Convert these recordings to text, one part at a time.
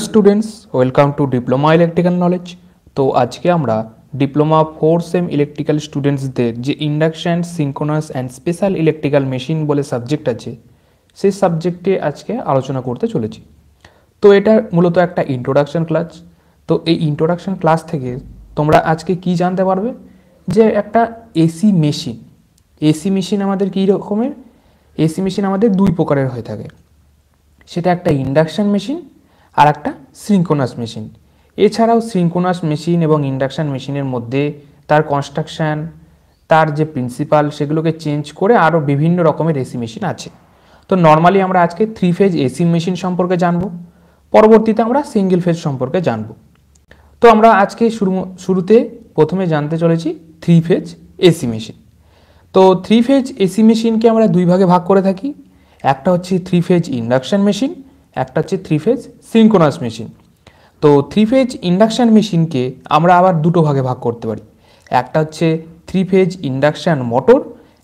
Students welcome to diploma electrical knowledge. তো আজকে আমরা ডিপ্লোমা 4 সেম ইলেকট্রিক্যাল স্টুডেন্টসদের যে induction, synchronous and special electrical machine বলে সাবজেক্ট আছে, সেই সাবজেক্টে আজকে আলোচনা করতে চলেছি। তো এটা মূলত একটা ইন্ট্রোডাকশন ক্লাস। তো এই ইন্ট্রোডাকশন ক্লাস থেকে তোমরা আজকে কি জানতে পারবে, যে একটা এসি মেশিন আমাদের কী রকমের, এসি মেশিন আমাদের দুই প্রকারের হয়ে থাকে। সেটা একটা ইন্ডাকশন মেশিন আর একটা সিনক্রোনাস মেশিন। এছাড়াও সিনক্রোনাস মেশিন এবং ইন্ডাকশন মেশিনের মধ্যে তার কনস্ট্রাকশান, তার যে প্রিন্সিপাল, সেগুলোকে চেঞ্জ করে আরও বিভিন্ন রকমের এসি মেশিন আছে। তো নর্মালি আমরা আজকে 3 ফেজ এসি মেশিন সম্পর্কে জানব, পরবর্তীতে আমরা সিঙ্গেল ফেজ সম্পর্কে জানব। তো আমরা আজকে শুরুতে প্রথমে জানতে চলেছি 3 ফেজ এসি মেশিন। তো 3 ফেজ এসি মেশিনকে আমরা দুই ভাগে ভাগ করে থাকি। একটা হচ্ছে 3 ফেজ ইন্ডাকশন মেশিন, একটা হচ্ছে 3 ফেজ সিনক্রোনাস মেশিন। তো 3 ফেজ ইন্ডাকশন মেশিনকে আমরা আবার দুটো ভাগে ভাগ করতে পারি। একটা হচ্ছে 3 ফেজ ইন্ডাকশন মোটর,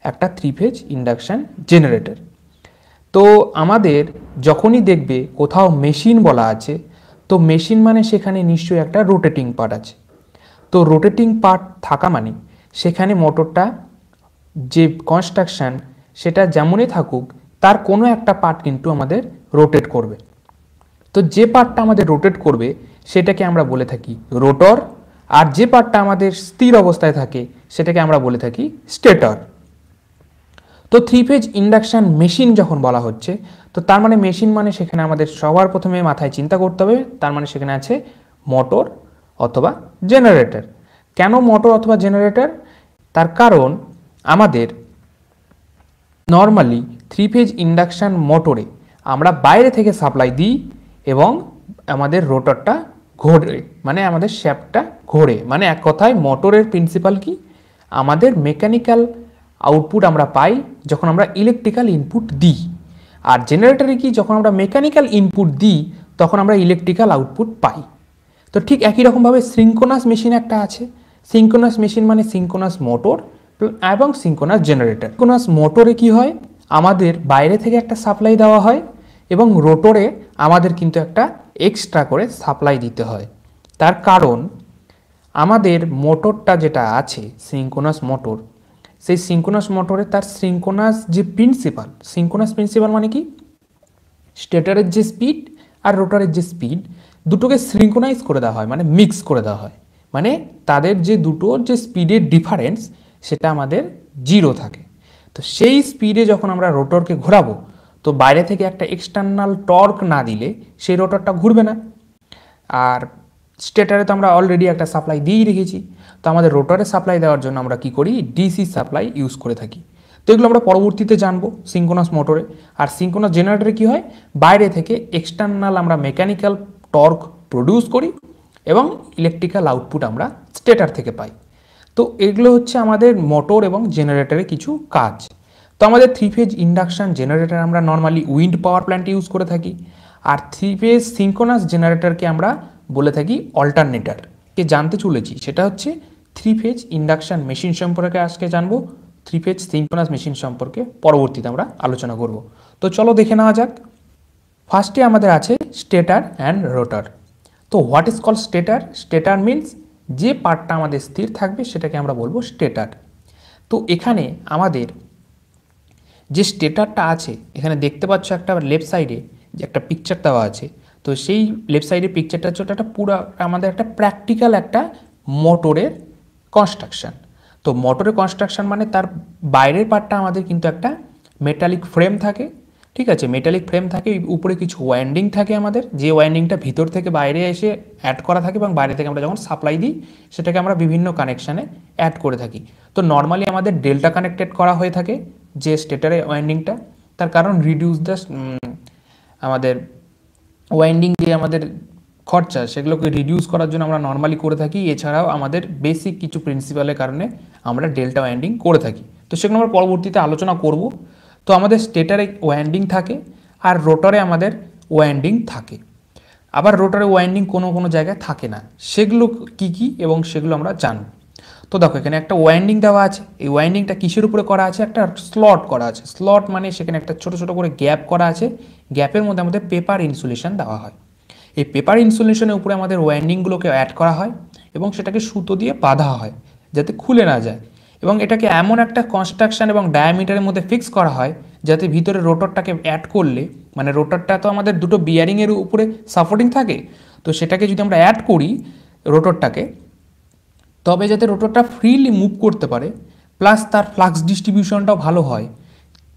একটা 3 ফেজ ইন্ডাকশন জেনারেটর। তো আমাদের যখনই দেখবে কোথাও মেশিন বলা আছে, তো মেশিন মানে সেখানে নিশ্চয়ই একটা রোটেটিং পার্ট আছে। তো রোটেটিং পার্ট থাকা মানে সেখানে মোটরটা যে কনস্ট্রাকশান, সেটা যেমনই থাকুক, তার কোনো একটা পার্ট কিন্তু আমাদের রোটেট করবে। তো যে পার্টটা আমাদের রোটেট করবে সেটাকে আমরা বলে থাকি রোটর, আর যে পার্টটা আমাদের স্থির অবস্থায় থাকে সেটাকে আমরা বলে থাকি স্টেটর। তো 3 ফেজ ইন্ডাকশন মেশিন যখন বলা হচ্ছে, তো তার মানে মেশিন মানে সেখানে আমাদের সবার প্রথমে মাথায় চিন্তা করতে হবে, তার মানে সেখানে আছে মোটর অথবা জেনারেটর। কেন মোটর অথবা জেনারেটর? তার কারণ আমাদের নর্মালি 3 ফেজ ইন্ডাকশন মোটরে আমরা বাইরে থেকে সাপ্লাই দিই এবং আমাদের রোটরটা ঘোরে, মানে আমাদের শ্যাফটটা ঘোরে। মানে এক কথায় মোটরের প্রিন্সিপাল কি, আমাদের মেকানিক্যাল আউটপুট আমরা পাই যখন আমরা ইলেকট্রিক্যাল ইনপুট দিই। আর জেনারেটরে কি, যখন আমরা মেকানিক্যাল ইনপুট দিই তখন আমরা ইলেকট্রিক্যাল আউটপুট পাই। তো ঠিক একই রকমভাবে সিনক্রোনাস মেশিন একটা আছে। সিনক্রোনাস মেশিন মানে সিনক্রোনাস মোটর এবং সিনক্রোনাস জেনারেটর। সিনক্রোনাস মোটরে কি হয়, আমাদের বাইরে থেকে একটা সাপ্লাই দেওয়া হয় এবং রোটরে আমাদের কিন্তু একটা এক্সট্রা করে সাপ্লাই দিতে হয়। তার কারণ আমাদের মোটরটা যেটা আছে সিনক্রোনাস মোটর, সেই সিনক্রোনাস মোটরে তার সিনক্রোনাস যে প্রিন্সিপাল মানে কি, স্টেটরের যে স্পিড আর রোটরের যে স্পিড, দুটোকে সিনক্রোনাইজ করে দেওয়া হয়, মানে মিক্স করে দেওয়া হয়। মানে তাদের যে দুটোর যে স্পিডের ডিফারেন্স সেটা আমাদের 0 থাকে। তো সেই স্পিডে যখন আমরা রোটরকে ঘোরাবো, তো বাইরে থেকে একটা এক্সটার্নাল টর্ক না দিলে সেই রোটরটা ঘুরবে না। আর স্টেটারে তো আমরা অলরেডি একটা সাপ্লাই দিয়েই রেখেছি। তো আমাদের রোটরে সাপ্লাই দেওয়ার জন্য আমরা কি করি, ডিসি সাপ্লাই ইউজ করে থাকি। তো এগুলো আমরা পরবর্তীতে জানবো সিনক্রোনাস মোটরে। আর সিনক্রোনাস জেনারেটরে কি হয়, বাইরে থেকে এক্সটার্নাল আমরা মেকানিক্যাল টর্ক প্রডিউস করি এবং ইলেকট্রিক্যাল আউটপুট আমরা স্টেটার থেকে পাই। তো এগুলো হচ্ছে আমাদের মোটর এবং জেনারেটরের কিছু কাজ। তো আমাদের 3 ফেজ ইন্ডাকশন জেনারেটর আমরা নর্মালি উইন্ড পাওয়ার প্ল্যান্টে ইউজ করে থাকি। আর 3 ফেজ সিনক্রোনাস জেনারেটরকে আমরা বলে থাকি অল্টারনেটর। কে জানতে চলেছি সেটা হচ্ছে 3 ফেজ ইন্ডাকশন মেশিন সম্পর্কে আজকে জানবো, 3 ফেজ সিনক্রোনাস মেশিন সম্পর্কে পরবর্তীতে আমরা আলোচনা করব। তো চলো দেখে নেওয়া যাক। ফার্স্টে আমাদের আছে স্টেটার অ্যান্ড রোটর। তো what is call stature? Stature means যে পার্টটা আমাদের স্থির থাকবে সেটাকে আমরা বলবো স্টেটার। তো এখানে আমাদের যে স্টেটারটা আছে, এখানে দেখতে পাচ্ছ একটা লেফট সাইডে যে একটা পিকচার দেওয়া আছে। তো সেই লেফট সাইডে পিকচারটা হচ্ছে একটা পুরো আমাদের একটা প্র্যাকটিক্যাল একটা মোটরের কনস্ট্রাকশান। তো মোটরের কনস্ট্রাকশান মানে তার বাইরের পার্টটা আমাদের কিন্তু একটা মেটালিক ফ্রেম থাকে, ঠিক আছে, মেটালিক ফ্রেম থাকে, উপরে কিছু ওয়াইন্ডিং থাকে আমাদের, যে ওয়াইন্ডিংটা ভিতর থেকে বাইরে এসে অ্যাড করা থাকে এবং বাইরে থেকে আমরা যখন সাপ্লাই দিই সেটাকে আমরা বিভিন্ন কানেকশানে অ্যাড করে থাকি। তো নর্মালি আমাদের ডেল্টা কানেক্টেড করা হয়ে থাকে যে স্টেটারের ওয়াইন্ডিংটা, তার কারণ রিডিউস দ্য আমাদের ওয়াইন্ডিং যে আমাদের খরচা, সেগুলোকে রিডিউস করার জন্য আমরা নর্মালি করে থাকি। এছাড়াও আমাদের বেসিক কিছু প্রিন্সিপালের কারণে আমরা ডেল্টা ওয়াইন্ডিং করে থাকি। তো সেগুলো আমরা পরবর্তীতে আলোচনা করব। তো আমাদের স্টেটারে ওয়াইন্ডিং থাকে আর রোটরে আমাদের ওয়াইন্ডিং থাকে। আবার রোটরে ওয়াইন্ডিং কোনো কোনো জায়গায় থাকে না। সেগুলো কি কি এবং সেগুলো আমরা জানব। তো দেখো এখানে একটা ওয়াইন্ডিং দেওয়া আছে। এই ওয়াইন্ডিংটা কিসের উপরে করা আছে? একটা স্লট করা আছে। স্লট মানে সেখানে একটা ছোট ছোট করে গ্যাপ করা আছে। গ্যাপের মধ্যে আমাদের পেপার ইনসুলেশন দেওয়া হয়। এই পেপার ইনসুলেশনের উপরে আমাদের ওয়াইন্ডিংগুলোকে অ্যাড করা হয় এবং সেটাকে সুতো দিয়ে বাঁধা হয় যাতে খুলে না যায়, এবং এটাকে এমন একটা কনস্ট্রাকশন এবং ডায়ামিটারের মধ্যে ফিক্স করা হয় যাতে ভিতরে রোটরটাকে অ্যাড করলে, মানে রোটরটা তো আমাদের দুটো বিয়ারিংয়ের উপরে সাপোর্টিং থাকে, তো সেটাকে যদি আমরা অ্যাড করি রোটরটাকে, তবে যাতে রোটরটা ফ্রিলি মুভ করতে পারে, প্লাস তার ফ্লাক্স ডিস্ট্রিবিউশনটাও ভালো হয়,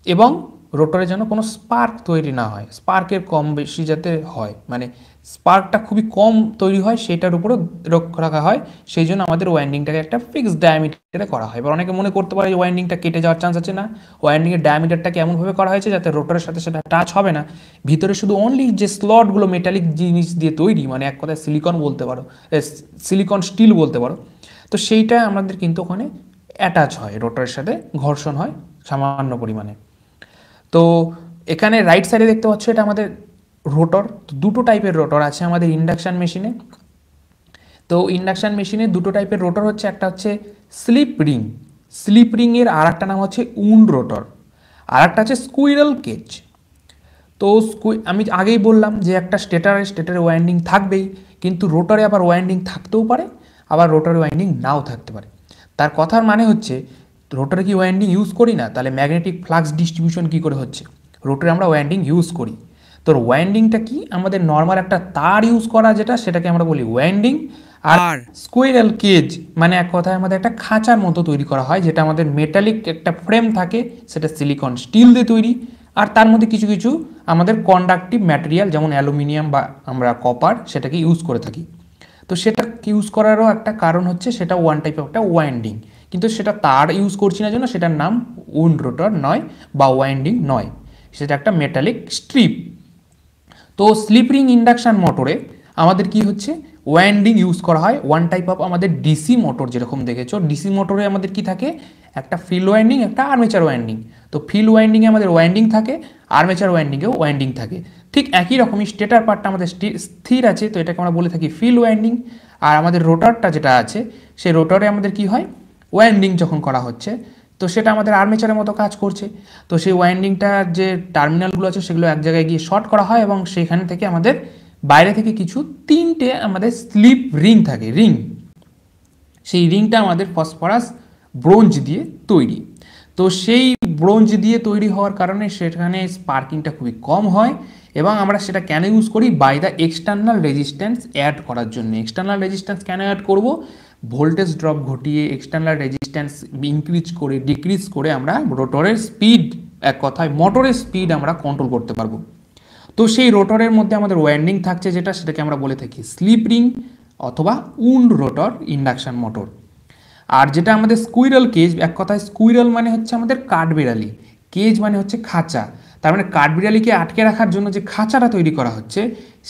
এবং রোটরে যেন কোনো স্পার্ক তৈরি না হয়, স্পার্কের কম বেশি যাতে হয়, মানে স্পার্কটা খুবই কম তৈরি হয় সেটার উপরও লক্ষ্য রাখা হয়। সেই জন্য আমাদের ওয়াইন্ডিংটাকে একটা ফিক্সড ডায়ামিটারে করা হয়। এবার অনেকে মনে করতে পারে যে ওয়াইন্ডিংটা কেটে যাওয়ার চান্স আছে, না, ওয়াইন্ডিংয়ের ডায়ামিটারটাকে এমনভাবে করা হয়েছে যাতে রোটরের সাথে সেটা টাচ হবে না, ভিতরে শুধু অনলি যে স্লটগুলো মেটালিক জিনিস দিয়ে তৈরি, মানে এক কথায় সিলিকন বলতে পারো, সিলিকন স্টিল বলতে পারো, তো সেইটা আমাদের কিন্তু ওখানে অ্যাটাচ হয়, রোটরের সাথে ঘর্ষণ হয় সামান্য পরিমাণে। তো এখানে রাইট সাইডে দেখতে পাচ্ছ এটা আমাদের রোটর। দুটো টাইপের রোটর আছে আমাদের ইন্ডাকশান মেশিনে। তো ইন্ডাকশান মেশিনে দুটো টাইপের রোটর হচ্ছে, একটা হচ্ছে স্লিপ রিং, স্লিপ রিংয়ের আর একটা নাম হচ্ছে উন্ড রোটর, আর একটা হচ্ছে স্কুইরাল কেজ। তো আমি আগেই বললাম যে একটা স্টেটারে ওয়াইন্ডিং থাকবেই, কিন্তু রোটরে আবার ওয়াইন্ডিং থাকতেও পারে, আবার রোটরে ওয়াইন্ডিং নাও থাকতে পারে। তার কথার মানে হচ্ছে রোটরে কি ওয়াইন্ডিং ইউজ করি না, তাহলে ম্যাগনেটিক ফ্লাক্স ডিস্ট্রিবিউশন কী করে হচ্ছে, রোটরে আমরা ওয়াইন্ডিং ইউজ করি। তো ওয়াইন্ডিংটা কি, আমাদের নর্মাল একটা তার ইউজ করা যেটা, সেটাকে আমরা বলি ওয়াইন্ডিং। আর স্কুইরাল কেজ মানে এক কথায় আমাদের একটা খাঁচার মতো তৈরি করা হয়, যেটা আমাদের মেটালিক একটা ফ্রেম থাকে, সেটা সিলিকন স্টিল দিয়ে তৈরি, আর তার মধ্যে কিছু কিছু আমাদের কন্ডাক্টিভ ম্যাটেরিয়াল যেমন অ্যালুমিনিয়াম বা আমরা কপার সেটাকে ইউজ করে থাকি। তো সেটা ইউজ করারও একটা কারণ হচ্ছে সেটা ওয়ান টাইপ অফ একটা ওয়াইন্ডিং, কিন্তু সেটা তার ইউজ করছি না জন্য সেটার নাম উন্ড রোটর নয় বা ওয়াইন্ডিং নয়, সেটা একটা মেটালিক স্ট্রিপ। তো স্লিপ রিং ইন্ডাকশান মোটরে আমাদের কি হচ্ছে, ওয়াইন্ডিং ইউজ করা হয়, ওয়ান টাইপ অফ আমাদের ডিসি মোটর যেরকম দেখেছো, ডিসি মোটরে আমাদের কি থাকে, একটা ফিল্ড ওয়াইন্ডিং, একটা আর্মেচার ওয়াইন্ডিং। তো ফিল্ড ওয়াইন্ডিংয়ে আমাদের ওয়াইন্ডিং থাকে, আর্মেচার ওয়াইন্ডিংয়েও ওয়াইন্ডিং থাকে। ঠিক একই রকমই স্টেটার পার্টটা আমাদের স্থির আছে, তো এটাকে আমরা বলে থাকি ফিল্ড ওয়াইন্ডিং। আর আমাদের রোটারটা যেটা আছে, সেই রোটারে আমাদের কি হয়, ওয়াইন্ডিং যখন করা হচ্ছে তো সেটা আমাদের আর্মেচারের মতো কাজ করছে। তো সেই ওয়াইন্ডিংটার যে টার্মিনালগুলো আছে সেগুলো এক জায়গায় গিয়ে শর্ট করা হয়, এবং সেখান থেকে আমাদের বাইরে থেকে কিছু তিনটে আমাদের স্লিপ রিং থাকে, রিং, সেই রিংটা আমাদের ফসফরাস ব্রোঞ্জ দিয়ে তৈরি। তো সেই ব্রোঞ্জ দিয়ে তৈরি হওয়ার কারণে সেখানে স্পার্কিংটা খুবই কম হয়, এবং আমরা সেটা কেন ইউজ করি, by the external resistance add করার জন্য। এক্সটার্নাল রেজিস্ট্যান্স কেন অ্যাড করব, ভোল্টেজ ড্রপ ঘটিয়ে এক্সটার্নাল রেজিস্ট্যান্স ইনক্রিজ করে ডিক্রিজ করে আমরা রোটরের স্পিড, এক কথায় মোটরের স্পিড আমরা কন্ট্রোল করতে পারবো। তো সেই রোটরের মধ্যে আমাদের ওয়াইন্ডিং থাকছে যেটা, সেটাকে আমরা বলে থাকি স্লিপ রিং অথবা উন্ড রোটর ইন্ডাকশান মোটর। আর যেটা আমাদের স্কুইরাল কেজ, এক কথায় স্কুইরাল মানে হচ্ছে আমাদের কাঠবিড়ালি, কেজ মানে হচ্ছে খাঁচা, তার মানে কাঠবিড়ালিকে আটকে রাখার জন্য যে খাঁচাটা তৈরি করা হচ্ছে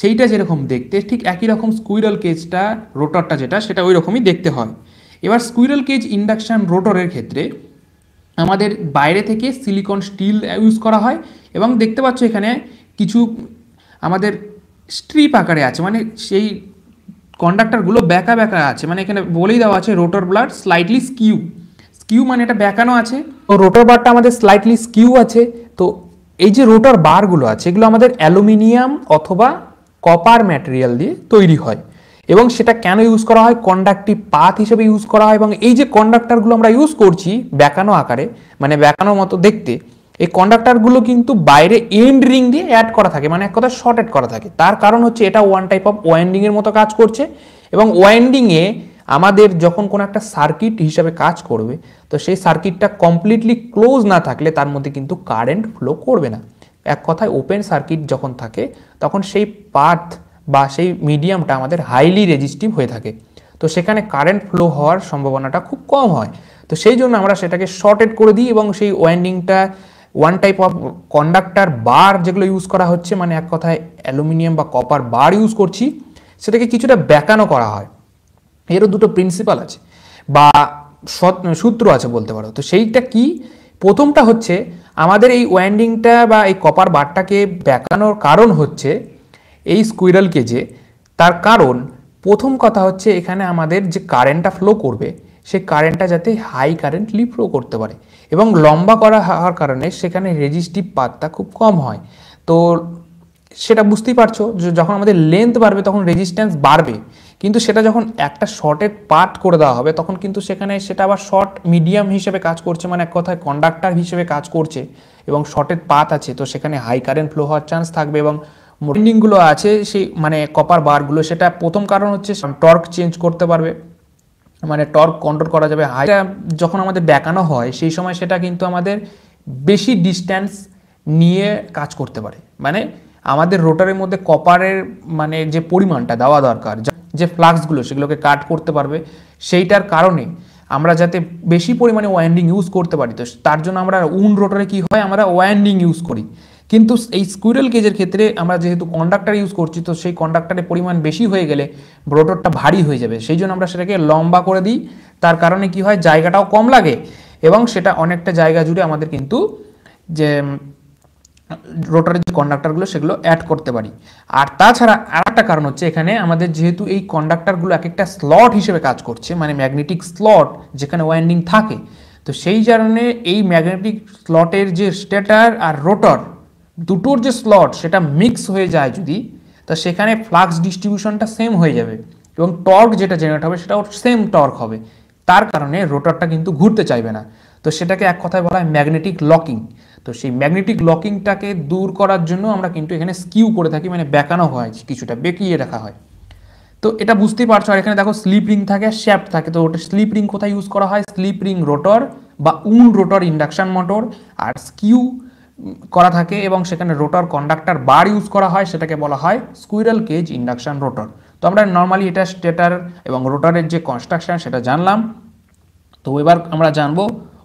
সেইটা যেরকম দেখতে, ঠিক একই রকম স্কুইরাল কেজটা, রোটরটা যেটা, সেটা ওই রকমই দেখতে হয়। এবার স্কুইরাল কেজ ইন্ডাকশান রোটরের ক্ষেত্রে আমাদের বাইরে থেকে সিলিকন স্টিল ইউজ করা হয়, এবং দেখতে পাচ্ছ এখানে কিছু আমাদের স্ট্রিপ আকারে আছে, মানে সেই কন্ডাক্টরগুলো ব্যাকা ব্যাকা আছে, মানে এখানে বলেই দেওয়া আছে rotor blood slightly skew, skew মানে এটা ব্যাকানো আছে, তো রোটর বারটা আমাদের স্লাইটলি স্কিউ আছে। তো এই যে রোটর বারগুলো আছে এগুলো আমাদের অ্যালুমিনিয়াম অথবা কপার ম্যাটেরিয়াল দিয়ে তৈরি হয়, এবং সেটা কেন ইউজ করা হয়, কন্ডাক্টিভ পাথ হিসেবে ইউজ করা হয়। এবং এই যে কন্ডাক্টরগুলো আমরা ইউজ করছি ব্যাকানো আকারে, মানে ব্যাকানোর মতো দেখতে, এই কন্ডাক্টরগুলো কিন্তু বাইরে এন্ড রিং দিয়ে অ্যাড করা থাকে, মানে এক কথা শর্টেড করা থাকে। তার কারণ হচ্ছে এটা ওয়ান টাইপ অফ ওয়াইন্ডিংয়ের মতো কাজ করছে, এবং ওয়াইন্ডিংয়ে আমাদের যখন কোনো একটা সার্কিট হিসাবে কাজ করবে, তো সেই সার্কিটটা কমপ্লিটলি ক্লোজ না থাকলে তার মধ্যে কিন্তু কারেন্ট ফ্লো করবে না। এক কথায় ওপেন সার্কিট যখন থাকে তখন সেই পাথ বা সেই মিডিয়ামটা আমাদের হাইলি রেজিস্টিভ হয়ে থাকে, তো সেখানে কারেন্ট ফ্লো হওয়ার সম্ভাবনাটা খুব কম হয়। তো সেই জন্য আমরা সেটাকে শর্টেড করে দিই, এবং সেই ওয়াইন্ডিংটা ওয়ান টাইপ অফ কন্ডাক্টর বার যেগুলো ইউজ করা হচ্ছে, মানে এক কথায় অ্যালুমিনিয়াম বা কপার বার ইউজ করছি, সেটাকে কিছুটা ব্যাকানো করা হয়। এরও দুটো প্রিন্সিপাল আছে বা সূত্র আছে বলতে পারো। তো সেইটা কি, প্রথমটা হচ্ছে আমাদের এই ওয়াইন্ডিংটা বা এই কপার বারটাকে ব্যাকানোর কারণ হচ্ছে এই স্কুইরাল কেজে, তার কারণ প্রথম কথা হচ্ছে এখানে আমাদের যে কারেন্টটা ফ্লো করবে সেই কারেন্টটা যাতে হাই কারেন্টলি ফ্লো করতে পারে, এবং লম্বা করা হওয়ার কারণে সেখানে রেজিস্টিভ পাথটা খুব কম হয়। তো সেটা বুঝতেই পারছো যে যখন আমাদের লেন্থ বাড়বে তখন রেজিস্ট্যান্স বাড়বে, কিন্তু সেটা যখন একটা শর্টের পার্ট করে দেওয়া হবে তখন কিন্তু সেখানে সেটা আবার শর্ট মিডিয়াম হিসেবে কাজ করছে, মানে এক কথায় কন্ডাক্টর হিসেবে কাজ করছে এবং শর্টের পাথ আছে, তো সেখানে হাই কারেন্ট ফ্লো হওয়ার চান্স থাকবে। এবং ওয়াইন্ডিংগুলো আছে সেই মানে কপার বারগুলো, সেটা প্রথম কারণ হচ্ছে টর্ক চেঞ্জ করতে পারবে, মানে টর্ক কন্ট্রোল করা যাবে। হাইটা যখন আমাদের বেঁকানো হয় সেই সময় সেটা কিন্তু আমাদের বেশি ডিস্ট্যান্স নিয়ে কাজ করতে পারে, মানে আমাদের রোটারের মধ্যে কপারের মানে যে পরিমাণটা দেওয়া দরকার, যে ফ্লাক্সগুলো সেগুলোকে কাট করতে পারবে, সেইটার কারণে আমরা যাতে বেশি পরিমাণে ওয়াইন্ডিং ইউজ করতে পারি, তো তার জন্য আমরা উন্ড রোটারে কি হয় আমরা ওয়াইন্ডিং ইউজ করি। কিন্তু এই স্কুইরেল কেজের ক্ষেত্রে আমরা যেহেতু কন্ডাক্টর ইউজ করছি, তো সেই কন্ডাক্টরের পরিমাণ বেশি হয়ে গেলে রোটরটা ভারী হয়ে যাবে, সেই জন্য আমরা সেটাকে লম্বা করে দিই। তার কারণে কি হয় জায়গাটাও কম লাগে এবং সেটা অনেকটা জায়গা জুড়ে আমাদের কিন্তু যে রোটারের যে কন্ডাক্টরগুলো সেগুলো অ্যাড করতে পারি। আর তাছাড়া আর একটা কারণ হচ্ছে এখানে আমাদের যেহেতু এই কন্ডাক্টরগুলো এক একটা স্লট হিসেবে কাজ করছে, মানে ম্যাগনেটিক স্লট যেখানে ওয়াইন্ডিং থাকে, তো সেই কারণে এই ম্যাগনেটিক স্লটের যে স্টেটার আর রোটর দুটোর যে স্লট সেটা মিক্স হয়ে যায় যদি, তো সেখানে ফ্লাক্স ডিস্ট্রিবিউশনটা সেম হয়ে যাবে এবং টর্ক যেটা জেনারেট হবে সেটাও সেম টর্ক হবে, তার কারণে রোটরটা কিন্তু ঘুরতে চাইবে না। তো সেটাকে এক কথায় বলা হয় ম্যাগনেটিক লকিং। তো সেই ম্যাগনেটিক লকিংটাকে দূর করার জন্য আমরা কিন্তু এখানে স্কিউ করে থাকি, মানে বেঁকানো হয়, কিছুটা বেঁকিয়ে রাখা হয়। তো এটা বুঝতেই পারছো। আর এখানে দেখো স্লিপ রিং থাকে আর শ্যাফট থাকে, তো ওটা স্লিপ রিং কোথায় ইউজ করা হয়, স্লিপ রিং রোটর বা উন্ড রোটর ইন্ডাকশন মোটর, আর স্কিউ করা থাকে এবং সেখানে রোটর কন্ডাক্টর বার ইউজ করা হয়, সেটাকে বলা হয় স্কুইরাল কেজ ইন্ডাকশন রোটর। তো আমরা নর্মালি এটা স্টেটার এবং রোটরের যে কনস্ট্রাকশন সেটা জানলাম। তো এবার আমরা জানবো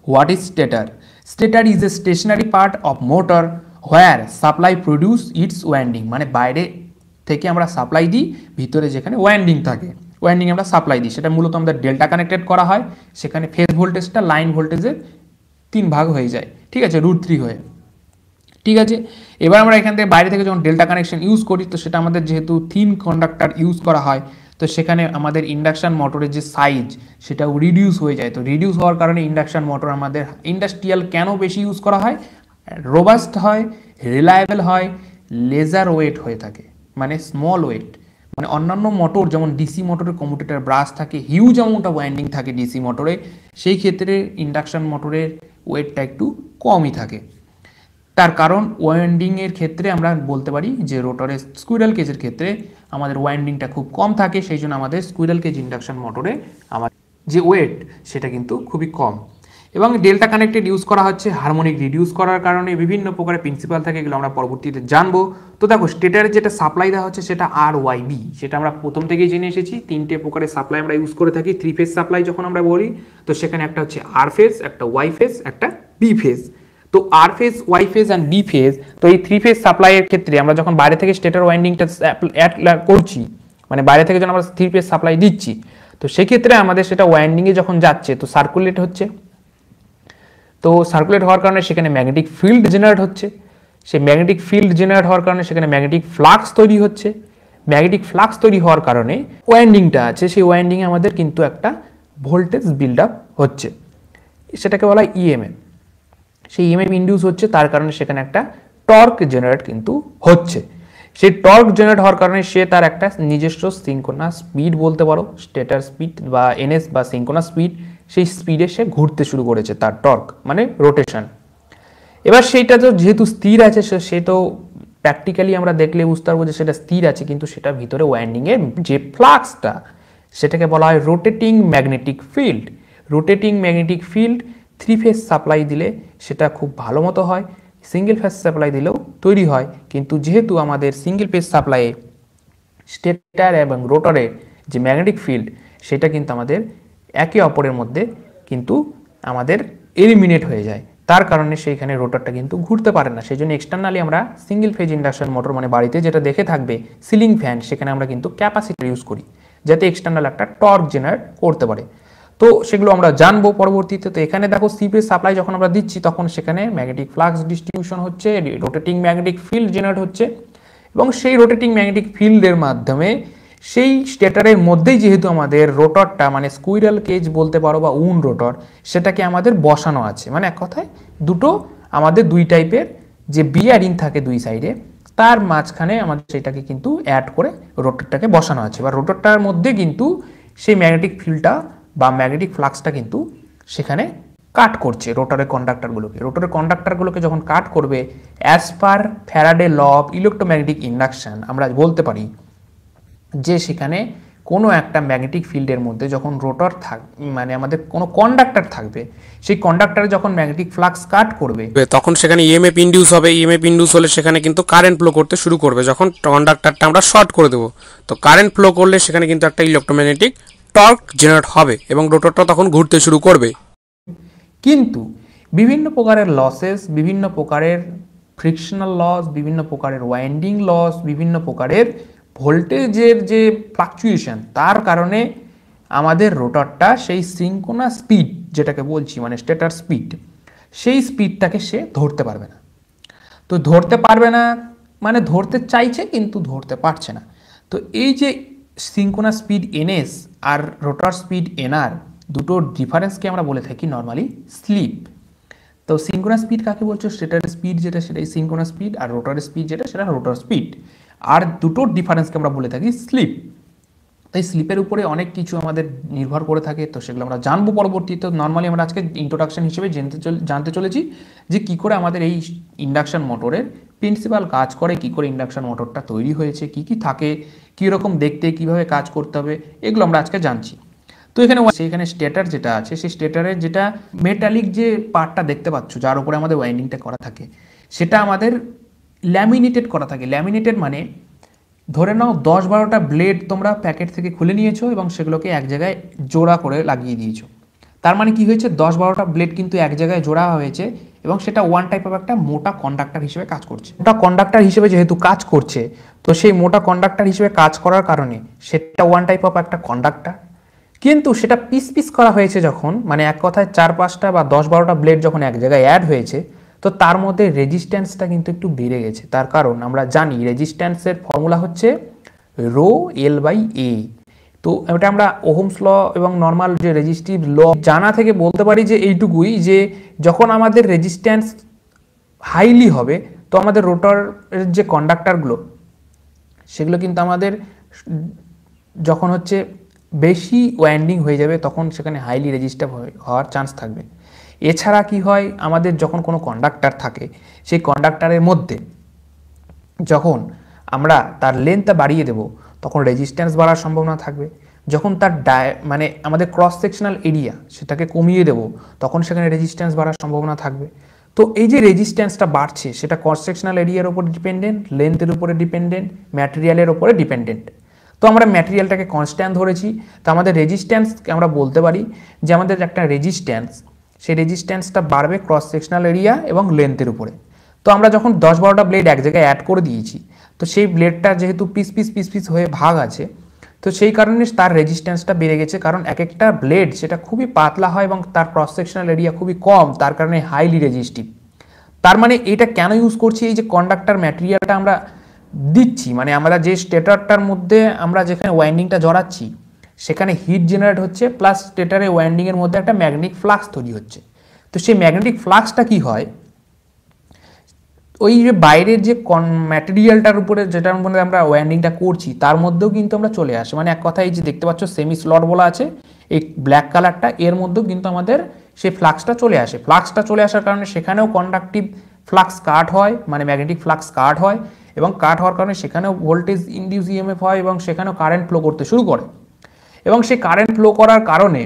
what is stator. Stator is a stationary part of motor where supply produce its winding, মানে বাইরে থেকে আমরা সাপ্লাই দিই, ভিতরে যেখানে ওয়াইন্ডিং থাকে ওয়াইন্ডিং আমরা সাপ্লাই দিই, সেটা মূলত আমাদের ডেল্টা কানেক্টেড করা হয়, সেখানে ফেজ ভোল্টেজটা লাইন ভোল্টেজের 3 ভাগ হয়ে যায়, ঠিক আছে, √3 হয়ে। ঠিক আছে, এবার আমরা এখান থেকে বাইরে থেকে যখন ডেল্টা কানেকশন ইউজ করি, তো সেটা আমাদের যেহেতু থিন কন্ডাক্টর ইউজ করা হয়, তো সেখানে আমাদের ইন্ডাকশন মোটরের যে সাইজ সেটাও রিডিউস হয়ে যায়। তো রিডিউস হওয়ার কারণে ইন্ডাকশন মোটর আমাদের ইন্ডাস্ট্রিয়াল কেন বেশি ইউজ করা হয়, রোবাস্ট হয়, রিলায়েবল হয়, লেজার ওয়েট হয়ে থাকে, মানে স্মল ওয়েট, মানে অন্যান্য মোটর যেমন ডিসি মোটরের কমিউটেটর ব্রাশ থাকে, হিউজ অ্যামাউন্ট অফ ওয়াইন্ডিং থাকে ডিসি মোটরে, সেই ক্ষেত্রে ইন্ডাকশন মোটরের ওয়েটটা একটু কমই থাকে। তার কারণ ওয়াইন্ডিংয়ের ক্ষেত্রে আমরা বলতে পারি যে রোটরের স্কুইরাল কেজের ক্ষেত্রে আমাদের ওয়াইন্ডিংটা খুব কম থাকে, সেই জন্য আমাদের স্কুইরাল কেজ ইন্ডাকশন মোটরে আমার যে ওয়েট সেটা কিন্তু খুবই কম। এবং ডেল্টা কানেক্টেড ইউজ করা হচ্ছে হারমোনিক রিডিউস করার কারণে, বিভিন্ন প্রকারের প্রিন্সিপাল থাকে, এগুলো আমরা পরবর্তীতে জানবো। তো দেখো স্টেটারের যেটা সাপ্লাই দেওয়া হচ্ছে সেটা RYB, সেটা আমরা প্রথম থেকেই জেনে এসেছি। 3টে প্রকারের সাপ্লাই আমরা ইউজ করে থাকি। 3 ফেজ সাপ্লাই যখন আমরা বলি, তো সেখানে একটা হচ্ছে R ফেজ, একটা Y ফেজ, একটা B ফেজ। তো R phase, Y phase and B phase, তো এই 3 ফেজ সাপ্লাইয়ের ক্ষেত্রে আমরা যখন বাইরে থেকে স্টেটার ওয়াইন্ডিংটা অ্যাড করছি, মানে বাইরে থেকে যখন আমরা 3 ফেজ সাপ্লাই দিচ্ছি, তো সেক্ষেত্রে আমাদের সেটা ওয়াইন্ডিংয়ে যখন যাচ্ছে তো সার্কুলেট হচ্ছে, তো সার্কুলেট হওয়ার কারণে সেখানে ম্যাগনেটিক ফিল্ড জেনারেট হচ্ছে, সেই ম্যাগনেটিক ফিল্ড জেনারেট হওয়ার কারণে সেখানে ম্যাগনেটিক ফ্লাক্স তৈরি হচ্ছে, ম্যাগনেটিক ফ্লাক্স তৈরি হওয়ার কারণে ওয়াইন্ডিংটা আছে, সেই ওয়াইন্ডিংয়ে আমাদের কিন্তু একটা ভোল্টেজ বিল্ড আপ হচ্ছে, সেটাকে বলা হয় ইএমএফ। সেই ইএমএফ ইন্ডিউস হচ্ছে, তার কারণে সেখানে একটা টর্ক জেনারেট কিন্তু হচ্ছে। সেই টর্ক জেনারেট হওয়ার কারণে সে তার একটা নিজস্ব সিঙ্ক্রোনাস স্পিড বলতে পারো, স্টেটার স্পিড বা এনএস বা সিঙ্ক্রোনাস স্পিড, সেই স্পিডে সে ঘুরতে শুরু করেছে, তার টর্ক মানে রোটেশন। এবার সেইটা তো যেহেতু স্থির আছে, সে তো প্র্যাকটিক্যালি আমরা দেখলে বুঝতে পারবো যে সেটা স্থির আছে, কিন্তু সেটা ভিতরে ওয়াইন্ডিংয়ের যে ফ্লাক্সটা সেটাকে বলা হয় rotating magnetic field. Rotating magnetic field 3 phase supply দিলে সেটা খুব ভালো মতো হয়, সিঙ্গেল ফেজ সাপ্লাই দিলেও তৈরি হয়, কিন্তু যেহেতু আমাদের সিঙ্গেল ফেজ সাপ্লাইয়ে স্টেটার এবং রোটরের যে ম্যাগনেটিক ফিল্ড সেটা কিন্তু আমাদের একে অপরের মধ্যে কিন্তু আমাদের এলিমিনেট হয়ে যায়, তার কারণে সেইখানে রোটরটা কিন্তু ঘুরতে পারে না। সেই জন্য এক্সটার্নালি আমরা সিঙ্গেল ফেজ ইন্ডাকশন মোটর, মানে বাড়িতে যেটা দেখে থাকবে সিলিং ফ্যান, সেখানে আমরা কিন্তু ক্যাপাসিটর ইউজ করি যাতে এক্সটার্নাল একটা টর্ক জেনারেট করতে পারে। তো সেগুলো আমরা জানবো পরবর্তীতে। তো এখানে দেখো সি ফেজ সাপ্লাই যখন আমরা দিচ্ছি তখন সেখানে ম্যাগনেটিক ফ্লাক্স ডিস্ট্রিবিউশন হচ্ছে, রোটেটিং ম্যাগনেটিক ফিল্ড জেনারেট হচ্ছে, এবং সেই রোটেটিং ম্যাগনেটিক ফিল্ডের মাধ্যমে সেই স্টেটারের মধ্যেই যেহেতু আমাদের রোটরটা মানে স্কুইরাল কেজ বলতে পারো বা উন্ড রোটর, সেটাকে আমাদের বসানো আছে, মানে এক কথায় দুটো আমাদের 2 টাইপের যে বিয়ারিং থাকে 2 সাইডে, তার মাঝখানে আমাদের সেটাকে কিন্তু অ্যাড করে রোটরটাকে বসানো আছে, বা রোটরটার মধ্যে কিন্তু সেই ম্যাগনেটিক ফিল্ডটা বা ম্যাগনেটিক ফ্লাক্সটা কিন্তু সেখানে কাট করছে রোটরের কন্ডাক্টরগুলোকে যখন কাট করবে, as per Faraday law of electromagnetic induction আমরা বলতে পারি যে সেখানে কোনো একটা ম্যাগনেটিক ফিল্ডের মধ্যে যখন রোটর মানে আমাদের কোনো কন্ডাক্টর থাকবে, সেই কন্ডাক্টরে যখন ম্যাগনেটিক ফ্লাক্স কাট করবে তখন সেখানে ইএমএফ ইন্ডিউস হবে। ইএমএফ ইন্ডিউস হলে সেখানে কিন্তু কারেন্ট ফ্লো করতে শুরু করবে। যখন কন্ডাক্টরটা আমরা শর্ট করে দেবো, তো কারেন্ট ফ্লো করলে সেখানে কিন্তু একটা ইলেকট্রোম্যাগনেটিক টর্ক জেনারেট হবে এবং রোটরটা তখন ঘুরতে শুরু করবে। কিন্তু বিভিন্ন প্রকারের লসেস, বিভিন্ন প্রকারের ফ্রিকশনাল লস, বিভিন্ন প্রকারের ওয়াইন্ডিং লস, বিভিন্ন প্রকারের ভোল্টেজের যে ফ্লাকচুয়েশন, তার কারণে আমাদের রোটরটা সেই সিঙ্ক্রোনাস স্পিড যেটাকে বলছি মানে স্টেটর স্পিড, সেই স্পিডটাকে সে ধরতে পারবে না। তো ধরতে পারবে না মানে ধরতে চাইছে কিন্তু ধরতে পারছে না। তো এই যে সিঙ্ক্রোনাস স্পিড এনএস আর রোটর স্পিড এনআর, দুটোর ডিফারেন্সকে আমরা বলে থাকি নর্মালি স্লিপ। তো সিঙ্ক্রোনাস স্পিড কাকে বলছো? স্টেটরের স্পিড যেটা সেটাই সিঙ্ক্রোনাস স্পিড, আর রোটরের স্পিড যেটা সেটা রোটর স্পিড। আর দুটোর ডিফারেন্সকে আমরা বলে থাকি স্লিপ। তাই স্লিপের উপরে অনেক কিছু আমাদের নির্ভর করে থাকে, তো সেগুলো আমরা জানবো পরবর্তীতে। নর্মালি আমরা আজকে ইন্ট্রোডাকশন হিসেবে জানতে চলেছি যে কী করে আমাদের এই ইন্ডাকশন মোটরের প্রিন্সিপাল কাজ করে, কী করে ইন্ডাকশন মোটরটা তৈরি হয়েছে, কী কী থাকে, কীরকম দেখতে, কীভাবে কাজ করতে হবে, এগুলো আমরা আজকে জানছি। তো এখানে স্টেটার যেটা আছে, সেই স্টেটারের যেটা মেটালিক যে পার্টটা দেখতে পাচ্ছ, যার উপরে আমাদের ওয়াইন্ডিংটা করা থাকে, সেটা আমাদের ল্যামিনেটেড করা থাকে। ল্যামিনেটেড মানে ধরে নাও 10-12টা ব্লেড তোমরা প্যাকেট থেকে খুলে নিয়েছো এবং সেগুলোকে এক জায়গায় জোড়া করে লাগিয়ে দিয়েছো। তার মানে কি হয়েছে, 10-12টা ব্লেড কিন্তু এক জায়গায় জোড়া হয়েছে এবং সেটা ওয়ান টাইপ অফ একটা মোটা কন্ডাক্টর হিসেবে কাজ করছে। মোটা কন্ডাক্টর হিসেবে যেহেতু কাজ করছে, তো সেই মোটা কন্ডাক্টর হিসেবে কাজ করার কারণে সেটা ওয়ান টাইপ অফ একটা কন্ডাক্টর। কিন্তু সেটা পিস পিস করা হয়েছে যখন, মানে এক কথায় 4-5টা বা 10-12টা ব্লেড যখন এক জায়গায় অ্যাড হয়েছে, তো তার মধ্যে রেজিস্ট্যান্সটা কিন্তু একটু বেড়ে গেছে। তার কারণ আমরা জানি রেজিস্ট্যান্সের ফর্মুলা হচ্ছে রো এল বাই এ। তো এটা আমরা ওহমস ল এবং নর্মাল যে রেজিস্টিভ ল জানা থেকে বলতে পারি যে এইটুকুই, যে যখন আমাদের রেজিস্ট্যান্স হাইলি হবে, তো আমাদের রোটরের যে কন্ডাক্টরগুলো সেগুলো কিন্তু আমাদের যখন হচ্ছে বেশি ওয়াইন্ডিং হয়ে যাবে, তখন সেখানে হাইলি রেজিস্টিভ হওয়ার চান্স থাকবে। এছাড়া কি হয়, আমাদের যখন কোনো কন্ডাক্টর থাকে, সেই কন্ডাক্টরের মধ্যে যখন আমরা তার লেন্থটা বাড়িয়ে দেব, তখন রেজিস্ট্যান্স বাড়ার সম্ভাবনা থাকবে। যখন তার মানে আমাদের ক্রস সেকশনাল এরিয়া সেটাকে কমিয়ে দেব, তখন সেখানে রেজিস্ট্যান্স বাড়ার সম্ভাবনা থাকবে। তো এই যে রেজিস্ট্যান্সটা বাড়ছে, সেটা ক্রস সেকশনাল এরিয়ার উপরে ডিপেন্ডেন্ট, লেন্থের উপরে ডিপেন্ডেন্ট, ম্যাটেরিয়ালের উপরে ডিপেন্ডেন্ট। তো আমরা ম্যাটেরিয়ালটাকে কনস্ট্যান্ট ধরেছি, তো আমাদের রেজিস্ট্যান্সকে আমরা বলতে পারি যে আমাদের একটা রেজিস্ট্যান্স, সেই রেজিস্ট্যান্সটা বাড়বে ক্রস সেকশনাল এরিয়া এবং লেন্থের উপরে। তো আমরা যখন 10-12টা ব্লেড এক জায়গায় অ্যাড করে দিয়েছি, তো সেই ব্লেডটা যেহেতু পিস পিস হয়ে ভাগ আছে, তো সেই কারণে তার রেজিস্ট্যান্সটা বেড়ে গেছে। কারণ এক একটা ব্লেড সেটা খুবই পাতলা হয় এবং তার ক্রস সেকশনাল এরিয়া খুবই কম, তার কারণে হাইলি রেজিস্টিভ। তার মানে এটা কেন ইউজ করছি, এই যে কন্ডাক্টর ম্যাটেরিয়ালটা আমরা দিচ্ছি, মানে আমরা যে স্টেটরটার মধ্যে আমরা যেখানে ওয়াইন্ডিংটা জড়াচ্ছি, সেখানে হিট জেনারেট হচ্ছে, প্লাস স্টেটরে ওয়াইন্ডিংয়ের মধ্যে একটা ম্যাগনেটিক ফ্লাক্স তৈরি হচ্ছে। তো সেই ম্যাগনেটিক ফ্লাক্সটা কি হয়, ওই যে বাইরের যে ম্যাটেরিয়ালটার উপরে যেটার মধ্যে আমরা ওয়াইন্ডিংটা করছি, তার মধ্যেও কিন্তু আমরা চলে আসি। মানে এক কথায় এই যে দেখতে পাচ্ছ সেমি স্লট বলা আছে, এই ব্ল্যাক কালারটা, এর মধ্যেও কিন্তু আমাদের সেই ফ্লাক্সটা চলে আসে। ফ্লাক্সটা চলে আসার কারণে সেখানেও কন্ডাক্টিভ ফ্লাক্স কাট হয়, মানে ম্যাগনেটিক ফ্লাক্স কাট হয়, এবং কাট হওয়ার কারণে সেখানেও ভোল্টেজ ইনডিউস ইএমএফ হয় এবং সেখানেও কারেন্ট ফ্লো করতে শুরু করে। এবং সেই কারেন্ট ফ্লো করার কারণে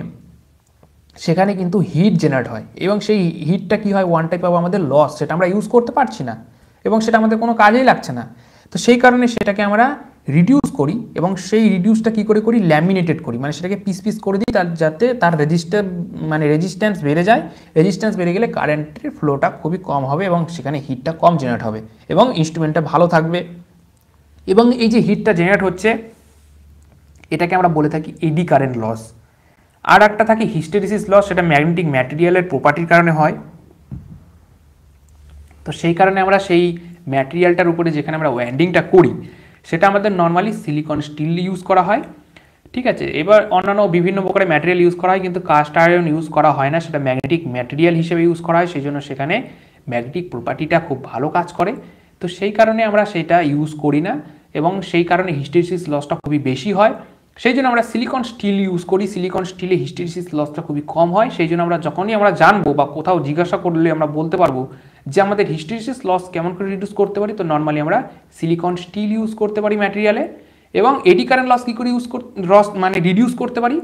সেখানে কিন্তু হিট জেনারেট হয়, এবং সেই হিটটা কি হয়, ওয়ান টাইপ অফ আমাদের লস, সেটা আমরা ইউজ করতে পারছি না এবং সেটা আমাদের কোনো কাজেই লাগছে না। তো সেই কারণে সেটাকে আমরা রিডিউস করি, এবং সেই রিডিউসটা কী করে করি, ল্যামিনেটেড করি, মানে সেটাকে পিস পিস করে দিই, তার যাতে তার রেজিস্ট্যান্স বেড়ে যায়। রেজিস্ট্যান্স বেড়ে গেলে কারেন্টের ফ্লোটা খুবই কম হবে এবং সেখানে হিটটা কম জেনারেট হবে এবং ইনস্ট্রুমেন্টটা ভালো থাকবে। এবং এই যে হিটটা জেনারেট হচ্ছে, এটাকে আমরা বলে থাকি এডি কারেন্ট লস। আর একটা থাকে হিস্টেরিসিস লস, সেটা ম্যাগনেটিক ম্যাটেরিয়ালের প্রপার্টির কারণে হয়। তো সেই কারণে আমরা সেই ম্যাটেরিয়ালটার উপরে যেখানে আমরা ওয়াইন্ডিংটা করি, সেটা আমাদের নর্মালি সিলিকন স্টিল ইউজ করা হয়, ঠিক আছে। এবার অন্যান্য বিভিন্ন প্রকারের ম্যাটেরিয়াল ইউজ করা হয়, কিন্তু কাস্ট আয়রন ইউজ করা হয় না, সেটা ম্যাগনেটিক ম্যাটেরিয়াল হিসেবে ইউজ করা হয়, সেই জন্য সেখানে ম্যাগনেটিক প্রপার্টিটা খুব ভালো কাজ করে। তো তো সেই কারণে আমরা সেটা ইউজ করি না এবং সেই কারণে হিস্টেরিসিস লসটা খুবই বেশি হয়। সেই জন্য আমরা সিলিকন স্টিল ইউজ করি। সিলিকন স্টিলে হিস্টেরিসিস লসটা খুবই কম হয়। সেই জন্য আমরা যখনই আমরা জানবো বা কোথাও জিজ্ঞাসা করলে আমরা বলতে পারবো যে আমাদের হিস্টেরিসিস লস কেমন করে রিডিউস করতে পারি, তো নর্মালি আমরা সিলিকন স্টিল ইউজ করতে পারি ম্যাটেরিয়ালে। এবং এডি কারেন্ট লস কী করে মানে রিডিউস করতে পারি?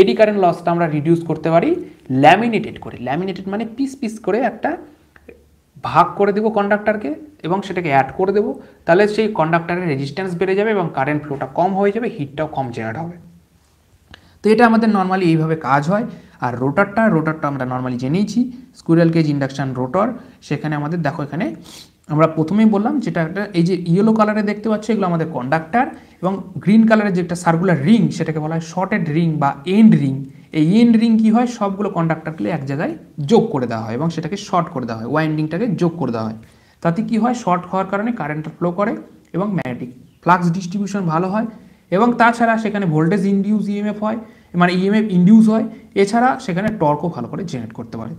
এডি কারেন্ট লসটা আমরা রিডিউস করতে পারি ল্যামিনেটেড করে। ল্যামিনেটেড মানে পিস পিস করে একটা ভাগ করে দেবো কন্ডাক্টরকে এবং সেটাকে অ্যাড করে দেবো, তাহলে সেই কন্ডাক্টরের রেজিস্ট্যান্স বেড়ে যাবে এবং কারেন্ট ফ্লোটা কম হয়ে যাবে, হিটটাও কম জেনারেট হবে। তো এটা আমাদের নর্মালি এইভাবে কাজ হয়। আর রোটারটা আমরা নর্মালি জেনেইছি, স্কুইরেল কেজ ইন্ডাকশান রোটর। সেখানে আমাদের দেখো এখানে আমরা প্রথমেই বললাম যেটা একটা এই যে ইয়েলো কালারে দেখতে পাচ্ছ এগুলো আমাদের কন্ডাক্টর, এবং গ্রিন কালারের যে একটা সার্কুলার রিং সেটাকে বলা হয় শর্টেড রিং বা এন্ড রিং। এই এন্ড রিং কী হয়, সবগুলো কন্ডাক্টরগুলো এক জায়গায় যোগ করে দেওয়া হয় এবং সেটাকে শর্ট করে দেওয়া হয়, ওয়াইন্ডিংটাকে যোগ করে দেওয়া হয়। তাতে কী হয়, শর্ট হওয়ার কারণে কারেন্টটা ফ্লো করে এবং ম্যাগনেটিক ফ্লাক্স ডিস্ট্রিবিউশন ভালো হয়। এবং তাছাড়া সেখানে ভোল্টেজ ইনডিউস ইএমএফ হয়, মানে ইএমএফ ইনডিউস হয়। এছাড়া সেখানে টর্কও ভালো করে জেনারেট করতে পারে।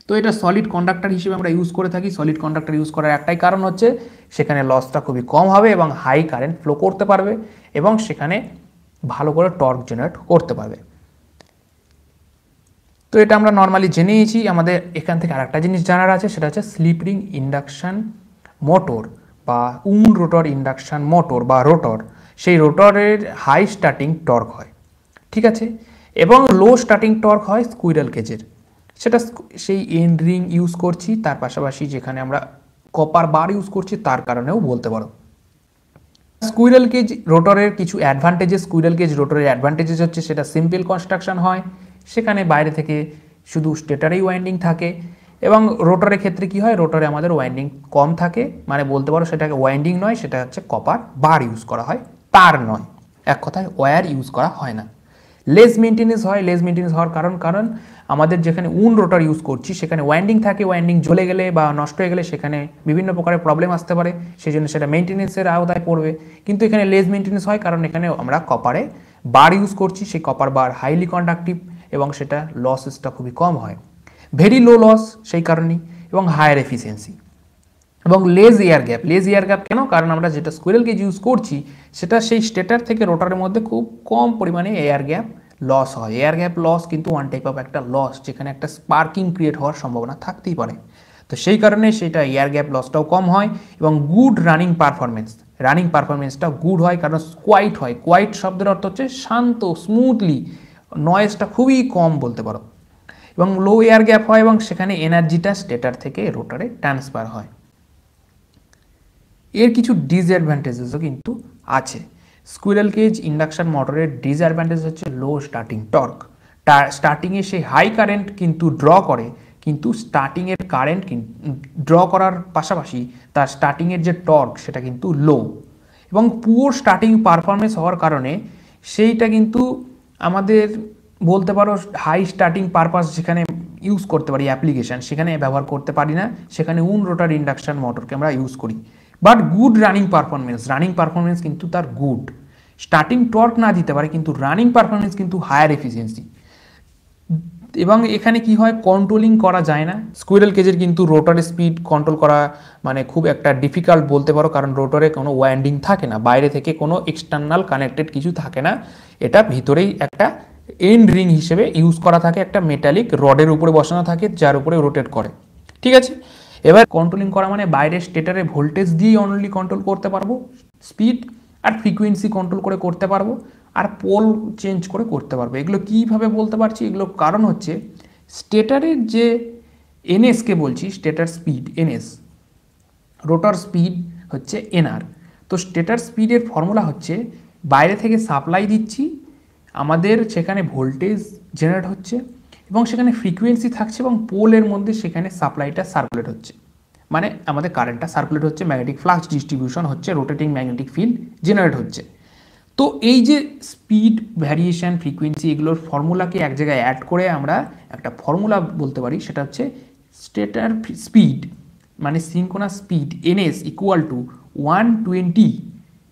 তো এটা সলিড কন্ডাক্টর হিসেবে আমরা ইউজ করে থাকি। সলিড কন্ডাক্টর ইউজ করার একটাই কারণ হচ্ছে সেখানে লসটা খুবই কম হবে এবং হাই কারেন্ট ফ্লো করতে পারবে এবং সেখানে ভালো করে টর্ক জেনারেট করতে পারবে। তো এটা আমরা নর্মালি জেনেইছি। আমাদের এখান থেকে আরেকটা জিনিস জানার আছে, সেটা হচ্ছে স্লিপ রিং ইন্ডাকশান মোটর বা রোটর ইন্ডাকশান মোটর বা রোটর। সেই রোটরের হাই স্টার্টিং টর্ক হয়, ঠিক আছে, এবং লো স্টার্টিং টর্ক হয় স্কুইরেল কেজের। সেটা সেই এন্ড রিং ইউজ করছি, তার পাশাপাশি যেখানে আমরা কপার বার ইউজ করছি তার কারণেও বলতে পারো। স্কুইরেল কেজ রোটরের কিছু অ্যাডভান্টেজেস, স্কুইরেল কেজ রোটরের অ্যাডভান্টেজেস হচ্ছে সেটা সিম্পল কনস্ট্রাকশন হয়, সেখানে বাইরে থেকে শুধু স্টেটারেই ওয়াইন্ডিং থাকে। এবং রোটরের ক্ষেত্রে কি হয়, রোটরে আমাদের ওয়াইন্ডিং কম থাকে, মানে বলতে পারো সেটাকে ওয়াইন্ডিং নয়, সেটা হচ্ছে কপার বার ইউজ করা হয়, তার নয়, এক কথায় ওয়্যার ইউজ করা হয় না। লেস মেনটেনেন্স হয়। লেস মেনটেনেন্স হওয়ার কারণ আমাদের যেখানে রোটর ইউজ করছি সেখানে ওয়াইন্ডিং থাকে, ওয়াইন্ডিং জ্বলে গেলে বা নষ্ট হয়ে গেলে সেখানে বিভিন্ন প্রকারের প্রবলেম আসতে পারে, সেই জন্য সেটা মেনটেনেন্সের আওতায় পড়বে। কিন্তু এখানে লেস মেনটেনেন্স হয় কারণ এখানে আমরা কপারে বার ইউজ করছি, সেই কপার বার হাইলি কন্ডাক্টিভ এবং সেটা লসেসটা খুবই কম হয়, ভেরি লো লস সেই কারণেই, এবং হায়ার এফিসিয়েন্সি এবং লেজ এয়ার গ্যাপ। লেজ এয়ার গ্যাপ কেন? কারণ আমরা যেটা স্কুইরেল কেজ ইউজ করছি সেটা সেই স্টেটার থেকে রোটারের মধ্যে খুব কম পরিমাণে এয়ার গ্যাপ লস হয়। এয়ার গ্যাপ লস কিন্তু ওয়ান টাইপ অফ একটা লস, যেখানে একটা স্পার্কিং ক্রিয়েট হওয়ার সম্ভাবনা থাকতেই পারে। তো সেই কারণে সেটা এয়ার গ্যাপ লসটাও কম হয় এবং গুড রানিং পারফরমেন্সটা গুড হয়, কারণ কোয়াইট হয়। কোয়াইট শব্দের অর্থ হচ্ছে শান্ত, স্মুথলি, নয়েজটা খুবই কম বলতে পারো, এবং লো এয়ার গ্যাপ হয় এবং সেখানে এনার্জিটা স্টেটার থেকে রোটারে ট্রান্সফার হয়। এর কিছু ডিসঅ্যাডভান্টেজেসও কিন্তু আছে। স্কুইরেল কেজ ইন্ডাকশান মোটরের ডিসঅ্যাডভান্টেজ হচ্ছে লো স্টার্টিং টর্ক। স্টার্টিংয়ে সে হাই কারেন্ট কিন্তু ড্র করে, কিন্তু স্টার্টিংয়ের কারেন্ট ড্র করার পাশাপাশি তার স্টার্টিংয়ের যে টর্ক সেটা কিন্তু লো, এবং পুওর স্টার্টিং পারফরমেন্স হওয়ার কারণে সেইটা কিন্তু আমাদের বলতে পারো হাই স্টার্টিং পারপাস যেখানে ইউজ করতে পারি অ্যাপ্লিকেশান, সেখানে ব্যবহার করতে পারি না, সেখানে রোটার ইন্ডাকশান মোটরকে আমরা ইউজ করি। বাট গুড রানিং পারফরমেন্স কিন্তু তার গুড। স্টার্টিং টর্ক না দিতে পারে কিন্তু রানিং পারফরমেন্স কিন্তু হায়ার এফিসিয়েন্সি। এবং এখানে কি হয়, কন্ট্রোলিং করা যায় না। স্কুইরেল কেজের কিন্তু রোটারের স্পিড কন্ট্রোল করা মানে খুব একটা ডিফিকাল্ট বলতে পারো, কারণ রোটারে কোনো ওয়াইন্ডিং থাকে না, বাইরে থেকে কোনো এক্সটার্নাল কানেক্টেড কিছু থাকে না, এটা ভিতরেই একটা এন্ড রিং হিসেবে ইউজ করা থাকে, একটা মেটালিক রডের উপরে বসানো থাকে যার উপরে রোটেট করে, ঠিক আছে। এবার কন্ট্রোলিং করা মানে বাইরে স্টেটারে ভোল্টেজ দিয়ে অনলি কন্ট্রোল করতে পারবো, স্পিড আর ফ্রিকোয়েন্সি কন্ট্রোল করে করতে পারবো, আর পোল চেঞ্জ করে করতে পারবো। এগুলো কীভাবে বলতে পারছি, এগুলো কারণ হচ্ছে স্টেটারের যে এনএসকে বলছি, স্টেটার স্পিড এনএস, রোটার স্পিড হচ্ছে এনআর। তো স্টেটার স্পিডের ফর্মুলা হচ্ছে বাইরে থেকে সাপ্লাই দিচ্ছি, আমাদের সেখানে ভোল্টেজ জেনারেট হচ্ছে এবং সেখানে ফ্রিকোয়েন্সি থাকছে এবং পোলের মধ্যে সেখানে সাপ্লাইটা সার্কুলেট হচ্ছে, মানে আমাদের কারেন্টটা সার্কুলেট হচ্ছে, ম্যাগনেটিক ফ্লাক্স ডিস্ট্রিবিউশন হচ্ছে, রোটেটিং ম্যাগনেটিক ফিল্ড জেনারেট হচ্ছে। তো এই যে স্পিড, ভ্যারিয়েশন, ফ্রিকোয়েন্সি, এগুলোর ফর্মুলাকে এক জায়গায় অ্যাড করে আমরা একটা ফর্মুলা বলতে পারি, সেটা হচ্ছে স্টেটার স্পিড মানে synchronous speed NS equal to 120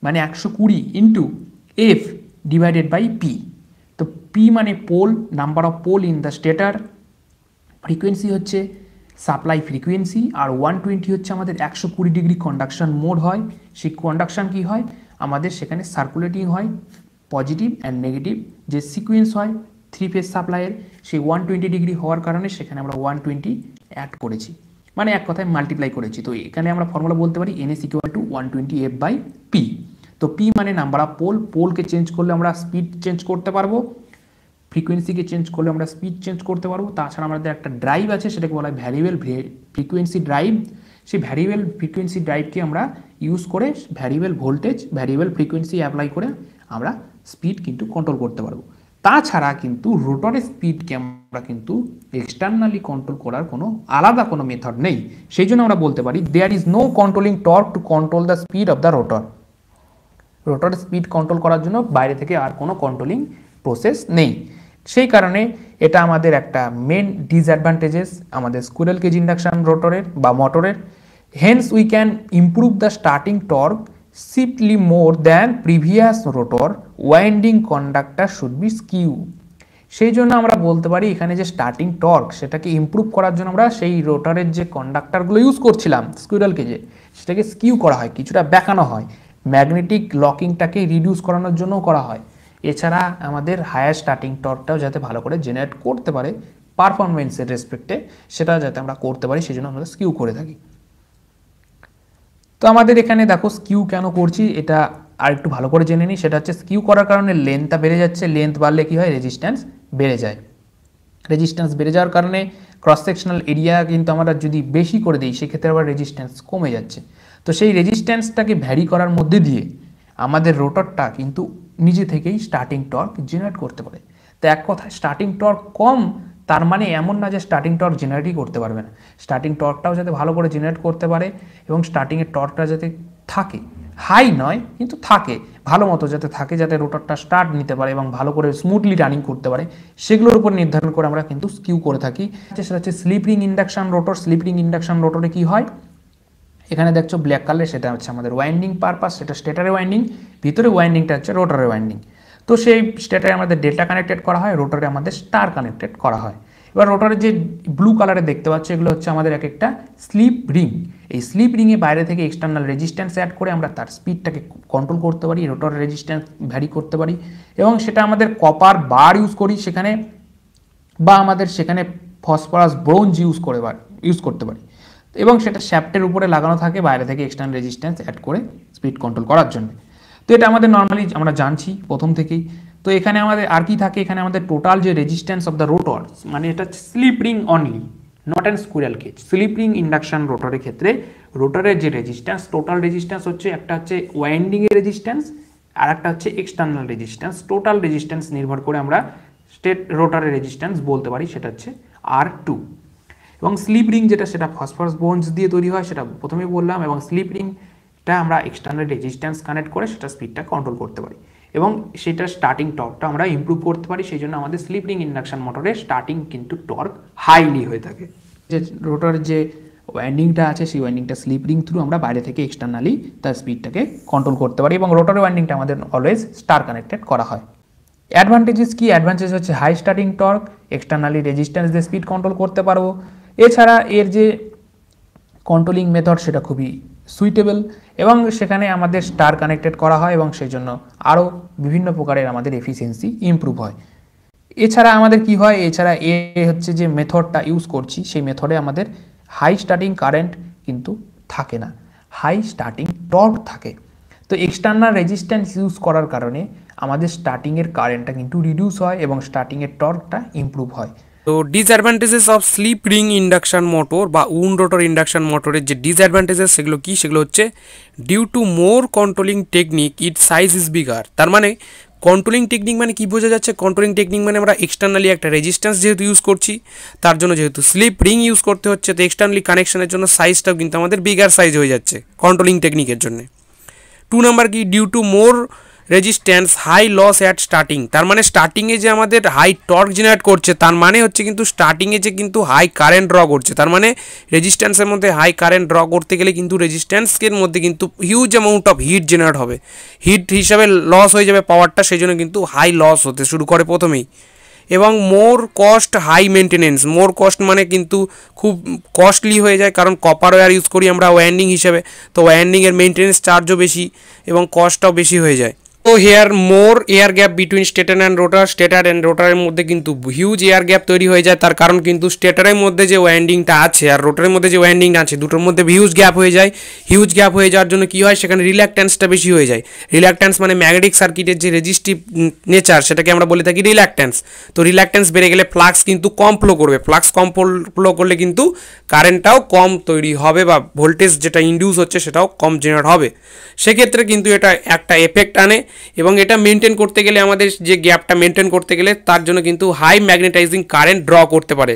মানে 120 into F divided by P. তো পি মানে pole, number of pole in the stator, frequency হচ্ছে সাপ্লাই ফ্রিকোয়েন্সি, আর 120 হচ্ছে আমাদের 120 ডিগ্রি কন্ডাকশন মোড হয়। সেই কন্ডাকশন কি হয়, আমাদের সেখানে সার্কুলেটিং হয়, পজিটিভ অ্যান্ড নেগেটিভ যে সিকোয়েন্স হয় 3 ফেজ সাপ্লাইয়ের, সেই 120 ডিগ্রি হওয়ার কারণে সেখানে আমরা 120 অ্যাড করেছি, মানে এক কথায় মাল্টিপ্লাই করেছি। তো এখানে আমরা ফর্মুলা বলতে পারি NS = 120F/P। তো P মানে নাম্বার অফ পোল, পোলকে চেঞ্জ করলে আমরা স্পিড চেঞ্জ করতে পারবো, ফ্রিকোয়েন্সিকে চেঞ্জ করলে আমরা স্পিড চেঞ্জ করতে পারবো। তাছাড়া আমাদের একটা ড্রাইভ আছে, সেটাকে বলা হয় ভ্যারিয়েবল ফ্রিকোয়েন্সি ড্রাইভ। সেই ভ্যারিয়েবল ফ্রিকোয়েন্সি ড্রাইভকে আমরা ইউজ করে variable voltage, variable frequency apply করে আমরা স্পিড কিন্তু কন্ট্রোল করতে পারবো। তাছাড়া কিন্তু রোটরের স্পিডকে আমরা কিন্তু এক্সটার্নালি কন্ট্রোল করার কোনো আলাদা কোনো মেথড নেই। সেই জন্য আমরা বলতে পারি there is no controlling torque to control the speed of the rotor. রোটরের স্পিড কন্ট্রোল করার জন্য বাইরে থেকে আর কোনো কন্ট্রোলিং প্রসেস নেই। সেই কারণে এটা আমাদের একটা মেন ডিসঅ্যাডভান্টেজেস আমাদের স্কুইরেল কেজ ইন্ডাকশন রোটরের বা মোটরের। Haynes we can improve the starting torque simply more than previous rotor winding conductor should be skew। সেই জন্য আমরা বলতে পারি এখানে যে স্টার্টিং টর্ক সেটাকে ইমপ্রুভ করার জন্য আমরা সেই রোটরের যে কন্ডাক্টরগুলো ইউজ করছিলাম স্কুইরেল কেজে, সেটাকে স্কিউ করা হয়, কিছুটা বেঁকানো হয়, ম্যাগনেটিক লকিংটাকে রিডিউস করানোর জন্য করা হয়। এছাড়া আমাদের হায়ার স্টার্টিং টর্কটাও যাতে ভালো করে জেনারেট করতে পারে পারফরমেন্সের রেসপেক্টে, সেটা যাতে আমরা করতে পারি, সেই জন্য আমরা স্কিউ করে থাকি। তো আমাদের এখানে দেখো স্কিউ কেন করছি এটা আর একটু ভালো করে জেনে নিই। সেটা হচ্ছে স্কিউ করার কারণে লেন্থটা বেড়ে যাচ্ছে, লেন্থ বাড়লে কি হয়, রেজিস্ট্যান্স বেড়ে যায়। রেজিস্ট্যান্স বেড়ে যাওয়ার কারণে ক্রস সেকশনাল এরিয়া কিন্তু আমরা যদি বেশি করে দিই সেক্ষেত্রে আবার রেজিস্ট্যান্স কমে যাচ্ছে। তো সেই রেজিস্ট্যান্সটাকে ভ্যারি করার মধ্যে দিয়ে আমাদের রোটরটা কিন্তু নিজে থেকেই স্টার্টিং টর্ক জেনারেট করতে পারে। তো এক কথায় স্টার্টিং টর্ক কম তার মানে এমন না যে স্টার্টিং টর্ক জেনারেটই করতে পারবে না, স্টার্টিং টর্কটাও যাতে ভালো করে জেনারেট করতে পারে এবং স্টার্টিংয়ের টর্কটা যাতে থাকে, হাই নয় কিন্তু থাকে ভালো মতো যাতে থাকে, যাতে রোটরটা স্টার্ট নিতে পারে এবং ভালো করে স্মুথলি রানিং করতে পারে, সেগুলোর উপর নির্ধারণ করে আমরা কিন্তু স্কিউ করে থাকি। সেটা হচ্ছে slip ring induction rotor. Slip ring induction রোটরে কি হয়, এখানে দেখছো ব্ল্যাক কালার, সেটা হচ্ছে আমাদের ওয়াইন্ডিং পারপাস, সেটা স্টেটারের ওয়াইন্ডিং, ভিতরে ওয়াইন্ডিংটা হচ্ছে রোটরের ওয়াইন্ডিং। তো সেই স্টেটারে আমাদের ডেল্টা কানেক্টেড করা হয়, রোটরে আমাদের স্টার কানেক্টেড করা হয়। এবার রোটরের যে ব্লু কালারে দেখতে পাচ্ছ এগুলো হচ্ছে আমাদের এক একটা স্লিপ রিং। এই স্লিপ রিংয়ে বাইরে থেকে এক্সটার্নাল রেজিস্ট্যান্স অ্যাড করে আমরা তার স্পিডটাকে কন্ট্রোল করতে পারি, রোটরের রেজিস্ট্যান্স ভ্যারি করতে পারি এবং সেটা আমাদের কপার বার ইউজ করি সেখানে, বা আমাদের সেখানে ফসফরাস ব্রোঞ্জ ইউজ করতে পারি এবং সেটা শ্যাফটের উপরে লাগানো থাকে বাইরে থেকে এক্সটার্নাল রেজিস্ট্যান্স অ্যাড করে স্পিড কন্ট্রোল করার জন্য। তো এটা আমাদের নর্মালি আমরা জানছি প্রথম থেকেই। তো এখানে আমাদের আর কি থাকে, এখানে আমাদের টোটাল যে রেজিস্ট্যান্স অফ দ্য রোটর, মানে এটা slip ring only, not an squirrel cage. Slip ring induction রোটরের ক্ষেত্রে রোটরের যে রেজিস্ট্যান্স, টোটাল রেজিস্ট্যান্স হচ্ছে একটা হচ্ছে ওয়াইন্ডিংয়ের রেজিস্ট্যান্স আর একটা হচ্ছে এক্সটার্নাল রেজিস্ট্যান্স। টোটাল রেজিস্ট্যান্স নির্ভর করে আমরা স্টেট রোটরের রেজিস্ট্যান্স বলতে পারি, সেটা হচ্ছে R2। এবং স্লিপ রিং যেটা সেটা ফসফরাস বোনস দিয়ে তৈরি হয়, সেটা প্রথমেই বললাম, এবং স্লিপ রিংটা আমরা এক্সটার্নাল রেজিস্ট্যান্স কানেক্ট করে সেটা স্পিডটা কন্ট্রোল করতে পারি এবং সেটা স্টার্টিং টর্কটা আমরা ইমপ্রুভ করতে পারি। সেই জন্য আমাদের স্লিপ রিং ইন্ডাকশন মোটরের স্টার্টিং কিন্তু টর্ক হাইলি হয়ে থাকে। যে রোটরের যে ওয়াইন্ডিংটা আছে সেই ওয়াইন্ডিংটা স্লিপ রিং থ্রু আমরা বাইরে থেকে এক্সটার্নালি তার স্পিডটাকে কন্ট্রোল করতে পারি এবং রোটরের ওয়াইন্ডিংটা আমাদের অলওয়েজ স্টার কানেক্টেড করা হয়। অ্যাডভান্টেজেস কি, অ্যাডভান্টেজ হচ্ছে high starting torque, externally resistance দিয়ে স্পিড কন্ট্রোল করতে পারবো। এছাড়া এর যে কন্ট্রোলিং মেথড সেটা খুবই সুইটেবল এবং সেখানে আমাদের স্টার কানেক্টেড করা হয় এবং সেই জন্য আরও বিভিন্ন প্রকারের আমাদের এফিসিয়েন্সি ইমপ্রুভ হয়। এছাড়া আমাদের কি হয়, এছাড়া হচ্ছে যে মেথডটা ইউজ করছি সেই মেথডে আমাদের হাই স্টার্টিং কারেন্ট কিন্তু থাকে না, হাই স্টার্টিং টর্ক থাকে। তো এক্সটার্নাল রেজিস্ট্যান্স ইউজ করার কারণে আমাদের স্টার্টিংয়ের কারেন্টটা কিন্তু রিডিউস হয় এবং স্টার্টিংয়ের টর্কটা ইমপ্রুভ হয়। তো disadvantages of slip ring induction motor বা উন্ড রোটর ইন্ডাকশন মোটরের যে ডিসঅ্যাডভান্টেজেস সেগুলো কি, সেগুলো হচ্ছে due to more controlling technique it size is bigger. তার মানে কন্ট্রোলিং টেকনিক মানে কি বোঝা যাচ্ছে, কন্ট্রোলিং টেকনিক মানে আমরা এক্সটার্নালি একটা রেজিস্ট্যান্স যেহেতু ইউজ করছি তার জন্য যেহেতু স্লিপ রিং ইউজ করতে হচ্ছে, তো এক্সটার্নালি কানেকশনের জন্য সাইজটাও কিন্তু আমাদের বিগার সাইজ হয়ে যাচ্ছে কন্ট্রোলিং টেকনিকের জন্য। 2 নাম্বার কি, due to more resistance high loss at starting. তার মানে স্টার্টিংয়ে যে আমাদের হাই টর্ক জেনারেট করছে তার মানে হচ্ছে কিন্তু স্টার্টিংয়ে যে কিন্তু হাই কারেন্ট ড্র করছে, তার মানে রেজিস্ট্যান্সের মধ্যে হাই কারেন্ট ড্র করতে গেলে কিন্তু রেজিস্ট্যান্সের মধ্যে কিন্তু huge amount of heat generate হবে, হিট হিসাবে লস হয়ে যাবে পাওয়ারটা, সেই জন্য কিন্তু হাই লস হতে শুরু করে প্রথমেই। এবং মোর কস্ট হাই মেনটেনেন্স। মোর কস্ট মানে কিন্তু খুব কস্টলি হয়ে যায়, কারণ কপার ওয়্যার ইউজ করি আমরা ওয়্যান্ডিং হিসেবে, তো ওয়্যান্ডিংয়ের মেনটেনেন্স চার্জও বেশি এবং কস্টটাও বেশি হয়ে যায়। তো here more air gap between stator and rotor. Stator and রোটারের মধ্যে কিন্তু হিউজ এয়ার গ্যাপ তৈরি হয়ে যায়, তার কারণ কিন্তু স্টেটারের মধ্যে যে ওয়্যান্ডিংটা আছে আর রোটারের মধ্যে যে ওয়্যান্ডিংটা আছে দুটোর মধ্যে হিউজ গ্যাপ হয়ে যায়। হিউজ গ্যাপ হয়ে যাওয়ার জন্য কী হয়, সেখানে রিল্যাক্ট্যান্সটা বেশি হয়ে যায়। রিল্যাক্ট্যান্স মানে ম্যাগনেটিক সার্কিটের যে রেজিস্টিভ নেচার সেটাকে আমরা বলে থাকি রিল্যাক্ট্যান্স। তো রিল্যাক্ট্যান্স বেড়ে গেলে ফ্লাক্স কিন্তু কম ফ্লো করবে, ফ্লাক্স কম ফ্লো করলে কিন্তু কারেন্টটাও কম তৈরি হবে বা ভোল্টেজ যেটা ইনডিউস হচ্ছে সেটাও কম জেনারেট হবে। সেক্ষেত্রে কিন্তু এটা একটা এফেক্ট আনে এবং এটা মেনটেন করতে গেলে আমাদের যে গ্যাপটা মেনটেন করতে গেলে তার জন্য কিন্তু হাই ম্যাগনেটাইজিং কারেন্ট ড্র করতে পারে।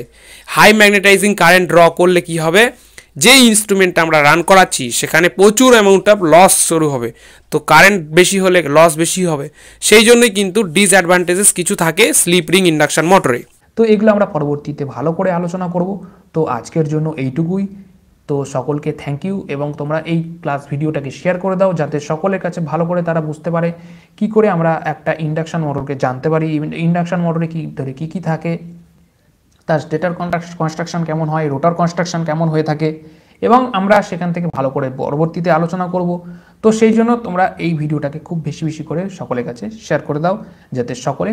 হাই ম্যাগনেটাইজিং কারেন্ট ড্র করলে কি হবে, যে ইনস্ট্রুমেন্টটা আমরা রান করাচ্ছি সেখানে প্রচুর অ্যামাউন্ট অফ লস শুরু হবে। তো কারেন্ট বেশি হলে লস বেশি হবে, সেই জন্যই কিন্তু ডিসঅ্যাডভান্টেজেস কিছু থাকে স্লিপ রিং ইন্ডাকশন মোটরে। তো এগুলো আমরা পরবর্তীতে ভালো করে আলোচনা করব। তো আজকের জন্য এইটুকুই। তো সকলকে থ্যাংক ইউ, এবং তোমরা এই ক্লাস ভিডিওটাকে শেয়ার করে দাও যাতে সকলের কাছে ভালো করে তারা বুঝতে পারে কি করে আমরা একটা ইন্ডাকশন মোটরকে জানতে পারি, ইন্ডাকশন মোটরে কী কী থাকে, তার স্টেটার কনস্ট্রাকশন কেমন হয়, রোটার কনস্ট্রাকশন কেমন হয়ে থাকে, এবং আমরা সেখান থেকে ভালো করে পরবর্তীতে আলোচনা করব। তো সেই জন্য তোমরা এই ভিডিওটাকে খুব বেশি বেশি করে সকলের কাছে শেয়ার করে দাও যাতে সকলে